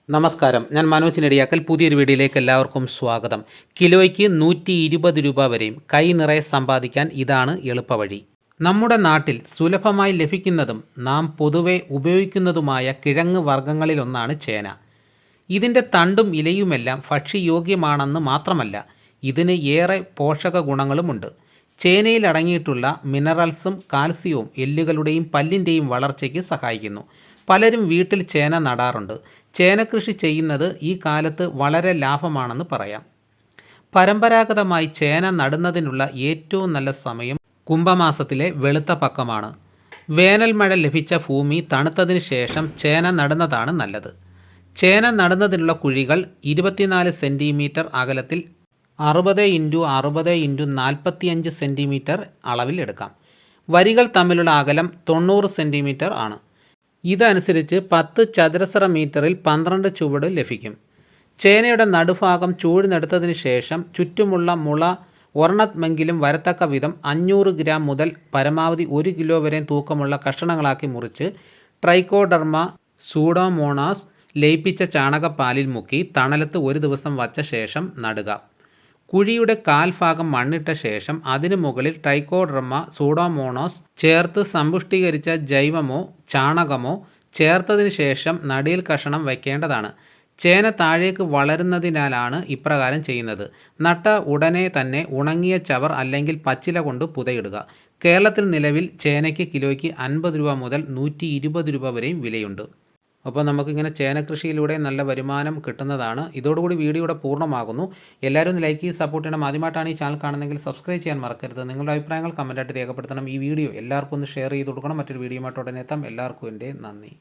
നമസ്കാരം, ഞാൻ മനോജ് നെടിയാക്കൽ. പുതിയൊരു വീഡിയോയിലേക്ക് എല്ലാവർക്കും സ്വാഗതം. കിലോയ്ക്ക് 120 രൂപ വരെയും കൈ നിറയെ സമ്പാദിക്കാൻ ഇതാണ് എളുപ്പവഴി. നമ്മുടെ നാട്ടിൽ സുലഭമായി ലഭിക്കുന്നതും നാം പൊതുവെ ഉപയോഗിക്കുന്നതുമായ കിഴങ്ങ് വർഗ്ഗങ്ങളിലൊന്നാണ് ചേന. ഇതിൻ്റെ തണ്ടും ഇലയുമെല്ലാം ഭക്ഷ്യയോഗ്യമാണെന്ന് മാത്രമല്ല, ഇതിന് ഏറെ പോഷക ഗുണങ്ങളുമുണ്ട്. ചേനയിൽ അടങ്ങിയിട്ടുള്ള മിനറൽസും കാൽസ്യവും എല്ലുകളുടെയും പല്ലിൻ്റെയും വളർച്ചയ്ക്ക് സഹായിക്കുന്നു. പലരും വീട്ടിൽ ചേന നടാറുണ്ട്. ചേന കൃഷി ചെയ്യുന്നത് ഈ കാലത്ത് വളരെ ലാഭമാണെന്ന് പറയാം. പരമ്പരാഗതമായി ചേന നടുന്നതിനുള്ള ഏറ്റവും നല്ല സമയം കുംഭമാസത്തിലെ വെളുത്ത പക്കമാണ്. വേനൽ മഴ ലഭിച്ച ഭൂമി തണുത്തതിന് ശേഷം ചേന നടുന്നതാണ് നല്ലത്. ചേന നടുന്നതിനുള്ള കുഴികൾ 24 സെൻറ്റിമീറ്റർ അകലത്തിൽ 60x60x45 സെൻറ്റിമീറ്റർ അളവിൽ എടുക്കാം. വരികൾ തമ്മിലുള്ള അകലം 90 സെൻറ്റിമീറ്റർ ആണ്. ഇതനുസരിച്ച് 10 ചതുരശ്ര മീറ്ററിൽ 12 ചുവട് ലഭിക്കും. ചേനയുടെ നടുഭാഗം ചൂഴ്ന്നെടുത്തതിന് ശേഷം ചുറ്റുമുള്ള മുള ഒരെണ്ണമെങ്കിലും വരത്തക്ക വിധം 500 ഗ്രാം മുതൽ പരമാവധി 1 കിലോ വരെ തൂക്കമുള്ള കഷണങ്ങളാക്കി മുറിച്ച് ട്രൈക്കോഡർമ സൂഡോമോണാസ് ലയിപ്പിച്ച ചാണകപ്പാലിൽ മുക്കി തണലത്ത് 1 ദിവസം വച്ച ശേഷം നടുക. കുഴിയുടെ കാൽഭാഗം മണ്ണിട്ട ശേഷം അതിനു മുകളിൽ ട്രൈക്കോഡർമ സൂഡോമോണോസ് ചേർത്ത് സമ്പുഷ്ടീകരിച്ച ജൈവമോ ചാണകമോ ചേർത്തതിന് ശേഷം നടിയിൽ കഷണം വയ്ക്കേണ്ടതാണ്. ചേന താഴേക്ക് വളരുന്നതിനാലാണ് ഇപ്രകാരം ചെയ്യുന്നത്. നട്ട ഉടനെ തന്നെ ഉണങ്ങിയ ചവർ അല്ലെങ്കിൽ പച്ചില കൊണ്ട് പുതയിടുക. കേരളത്തിൽ നിലവിൽ ചേനയ്ക്ക് കിലോയ്ക്ക് 50 രൂപ മുതൽ 120 രൂപ വരെയും വിലയുണ്ട്. അപ്പോൾ നമുക്കിങ്ങനെ ചേന കൃഷിയിലൂടെ നല്ല വരുമാനം കിട്ടുന്നതാണ്. ഇതോടുകൂടി വീഡിയോ ഇവിടെ പൂർണ്ണമാകുന്നു. എല്ലാവരും ഒന്ന് ലൈക്ക് ചെയ്ത് സപ്പോർട്ട് ചെയ്യണം. ആദ്യമായിട്ടാണ് ഈ ചാനൽ കാണുന്നതെങ്കിൽ സബ്സ്ക്രൈബ് ചെയ്യാൻ മറക്കരുത്. നിങ്ങളുടെ അഭിപ്രായങ്ങൾ കമൻറ്റായിട്ട് രേഖപ്പെടുത്തണം. ഈ വീഡിയോ എല്ലാവർക്കും ഒന്ന് ഷെയർ ചെയ്ത് കൊടുക്കണം. മറ്റൊരു വീഡിയോയുമായിട്ട് ഉടനെ എത്താം. എല്ലാവർക്കും എൻ്റെ നന്ദി.